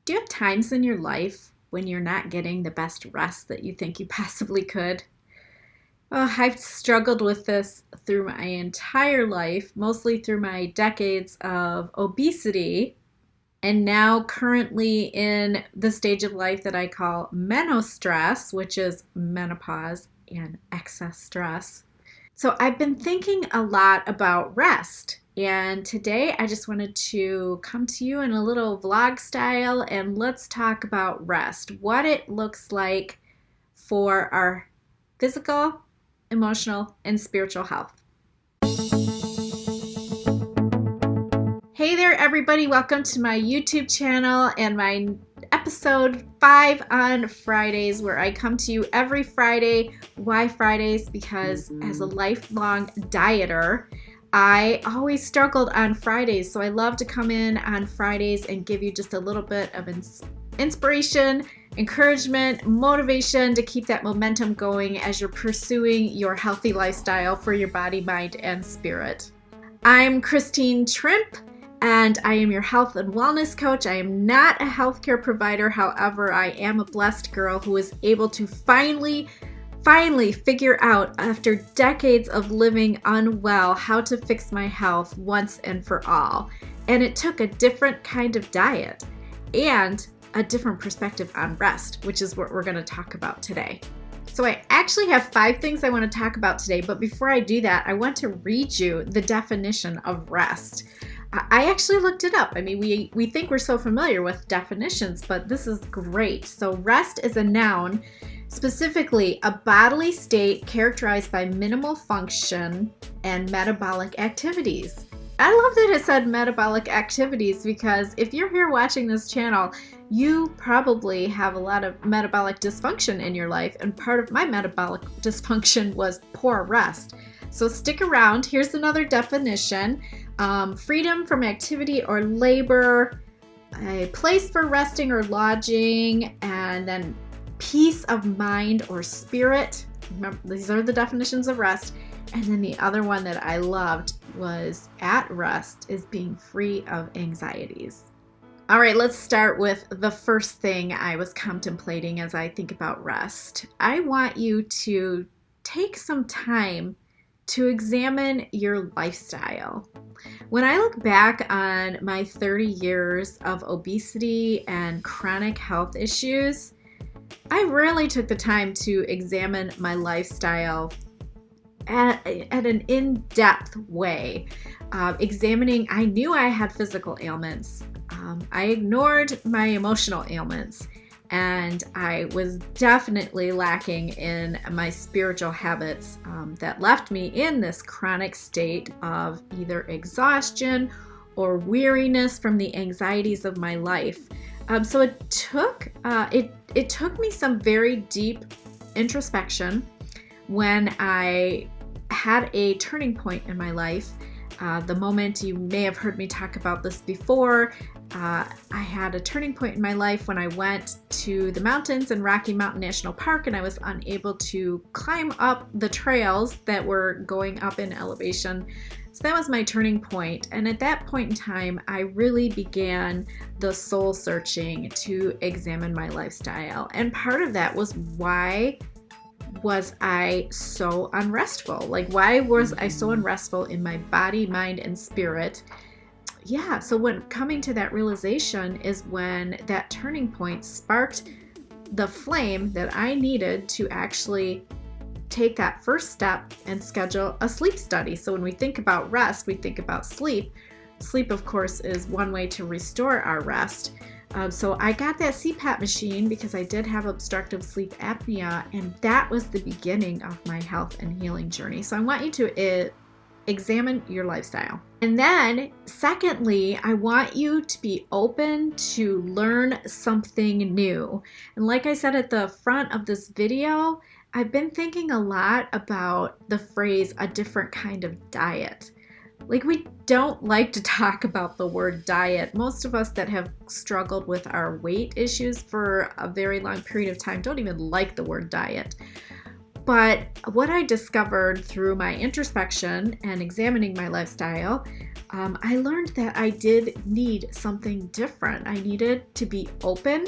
Do you have times in your life when you're not getting the best rest that you think you possibly could? Oh, I've struggled with this through my entire life, mostly through my decades of obesity, and now currently in the stage of life that I call menostress, which is menopause and excess stress. So I've been thinking a lot about rest. And today I just wanted to come to you in a little vlog style and let's talk about rest, what it looks like for our physical, emotional, and spiritual health. Hey there, everybody. Welcome to my YouTube channel and my episode 5 on Fridays, where I come to you every Friday. Why Fridays? Because as a lifelong dieter, I always struggled on Fridays. So I love to come in on Fridays and give you just a little bit of inspiration, encouragement, motivation to keep that momentum going as you're pursuing your healthy lifestyle for your body, mind, and spirit. I'm Christine Trimpe, and I am your health and wellness coach. I am not a healthcare provider. However, I am a blessed girl who is able to finally figure out, after decades of living unwell, how to fix my health once and for all. And it took a different kind of diet and a different perspective on rest, which is what we're going to talk about today. So I actually have 5 things I want to talk about today, but before I do that, I want to read you the definition of rest. I actually looked it up. I mean, we think we're so familiar with definitions, but this is great. So rest is a noun, specifically a bodily state characterized by minimal function and metabolic activities. I love that it said metabolic activities, because if you're here watching this channel, you probably have a lot of metabolic dysfunction in your life, and part of my metabolic dysfunction was poor rest. So stick around. Here's another definition. Freedom from activity or labor, a place for resting or lodging, and then peace of mind or spirit. Remember, these are the definitions of rest. And then the other one that I loved was at rest is being free of anxieties. All right, let's start with the first thing I was contemplating as I think about rest. I want you to take some time to examine your lifestyle. When I look back on my 30 years of obesity and chronic health issues, I really took the time to examine my lifestyle at an in-depth way. Examining, I knew I had physical ailments. I ignored my emotional ailments, and I was definitely lacking in my spiritual habits that left me in this chronic state of either exhaustion or weariness from the anxieties of my life. So it took me some very deep introspection when I had a turning point in my life. The moment, you may have heard me talk about this before, I had a turning point in my life when I went to the mountains in Rocky Mountain National Park, and I was unable to climb up the trails that were going up in elevation. So that was my turning point. And at that point in time, I really began the soul searching to examine my lifestyle. And part of that was, why was I so unrestful? Like, why was I so unrestful in my body, mind, and spirit? Yeah, so when coming to that realization is when that turning point sparked the flame that I needed to actually take that first step and schedule a sleep study. So when we think about rest, we think about sleep. Sleep, of course, is one way to restore our rest. So I got that CPAP machine because I did have obstructive sleep apnea, and that was the beginning of my health and healing journey. So I want you to examine your lifestyle. And then secondly, I want you to be open to learn something new. And like I said at the front of this video, I've been thinking a lot about the phrase a different kind of diet. Like, we don't like to talk about the word diet. Most of us that have struggled with our weight issues for a very long period of time don't even like the word diet. But what I discovered through my introspection and examining my lifestyle, I learned that I did need something different. I needed to be open,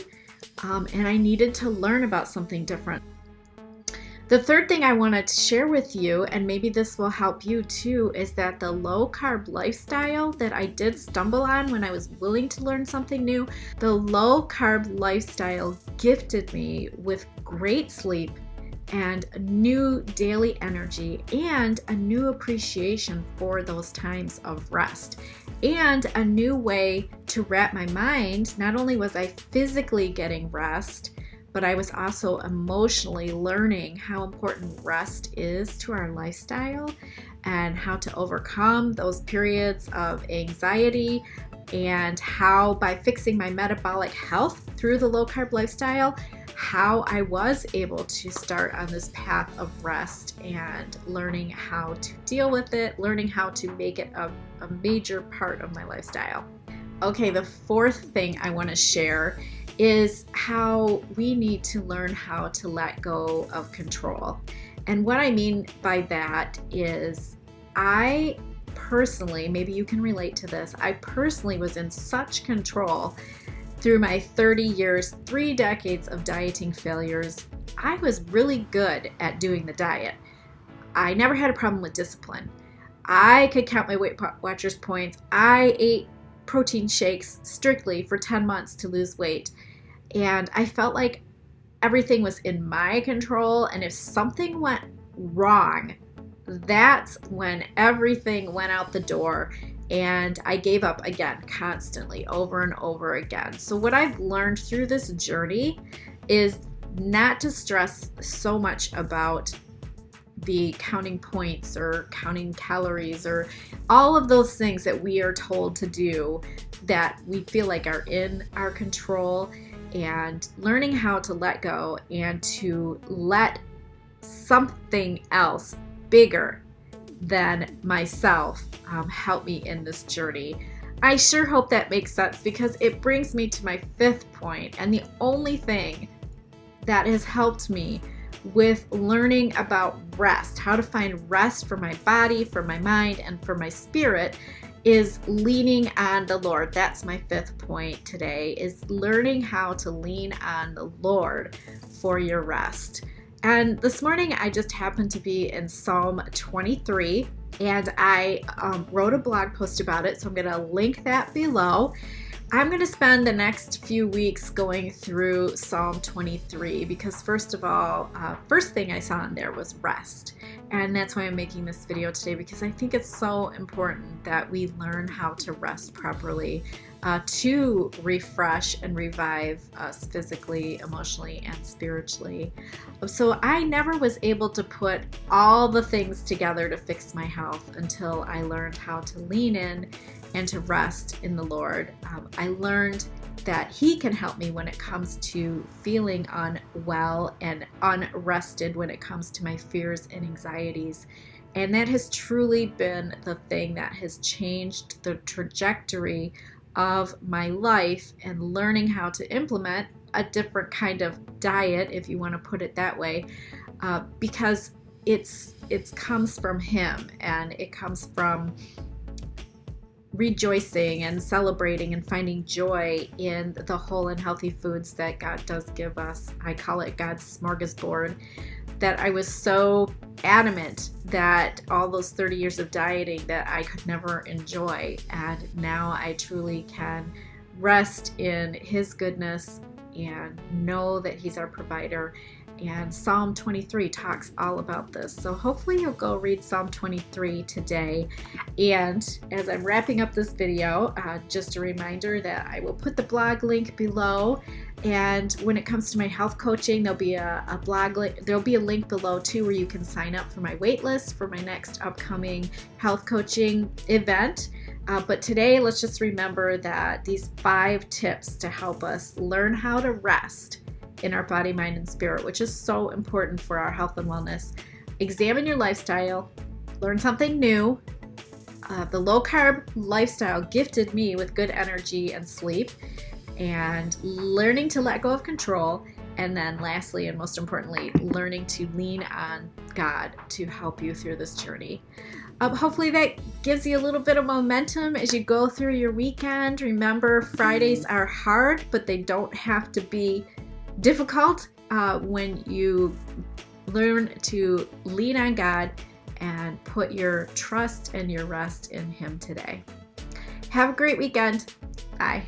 and I needed to learn about something different. The third thing I wanted to share with you, and maybe this will help you too, is that the low-carb lifestyle that I did stumble on when I was willing to learn something new, the low-carb lifestyle gifted me with great sleep and new daily energy and a new appreciation for those times of rest and a new way to wrap my mind. Not only was I physically getting rest, but I was also emotionally learning how important rest is to our lifestyle and how to overcome those periods of anxiety, and how by fixing my metabolic health through the low-carb lifestyle, how I was able to start on this path of rest and learning how to deal with it, learning how to make it a major part of my lifestyle. Okay, the fourth thing I want to share is how we need to learn how to let go of control. And what I mean by that is I personally, maybe you can relate to this, I personally was in such control through my 30 years, 3 decades of dieting failures. I was really good at doing the diet. I never had a problem with discipline. I could count my Weight Watchers points. I ate protein shakes strictly for 10 months to lose weight. And I felt like everything was in my control. And if something went wrong, that's when everything went out the door. And I gave up again, constantly, over and over again. So what I've learned through this journey is not to stress so much about the counting points or counting calories or all of those things that we are told to do that we feel like are in our control, and learning how to let go and to let something else bigger than myself help me in this journey. I sure hope that makes sense, because it brings me to my fifth point, and the only thing that has helped me with learning about rest, how to find rest for my body, for my mind, and for my spirit, is leaning on the Lord. That's my fifth point today, is learning how to lean on the Lord for your rest. And this morning I just happened to be in Psalm 23, and I wrote a blog post about it, so I'm going to link that below. I'm going to spend the next few weeks going through Psalm 23 because, first of all, first thing I saw in there was rest. And that's why I'm making this video today, because I think it's so important that we learn how to rest properly to refresh and revive us physically, emotionally, and spiritually. So I never was able to put all the things together to fix my health until I learned how to lean in and to rest in the Lord. I learned that He can help me when it comes to feeling unwell and unrested, when it comes to my fears and anxieties. And that has truly been the thing that has changed the trajectory of my life, and learning how to implement a different kind of diet, if you want to put it that way, because it comes from Him, and it comes from rejoicing and celebrating and finding joy in the whole and healthy foods that God does give us. I call it God's smorgasbord. That I was so adamant that all those 30 years of dieting that I could never enjoy, and now I truly can rest in His goodness and know that He's our provider. And Psalm 23 talks all about this. So hopefully you'll go read Psalm 23 today. And as I'm wrapping up this video, just a reminder that I will put the blog link below. And when it comes to my health coaching, there'll be a blog link. There'll be a link below too, where you can sign up for my wait list for my next upcoming health coaching event. But today, let's just remember that these 5 tips to help us learn how to rest in our body, mind, and spirit, which is so important for our health and wellness. Examine your lifestyle, learn something new. The low-carb lifestyle gifted me with good energy and sleep, and learning to let go of control, And then lastly, and most importantly, learning to lean on God to help you through this journey. Hopefully that gives you a little bit of momentum as you go through your weekend. Remember, Fridays are hard, but they don't have to be difficult when you learn to lean on God and put your trust and your rest in Him today. Have a great weekend. Bye.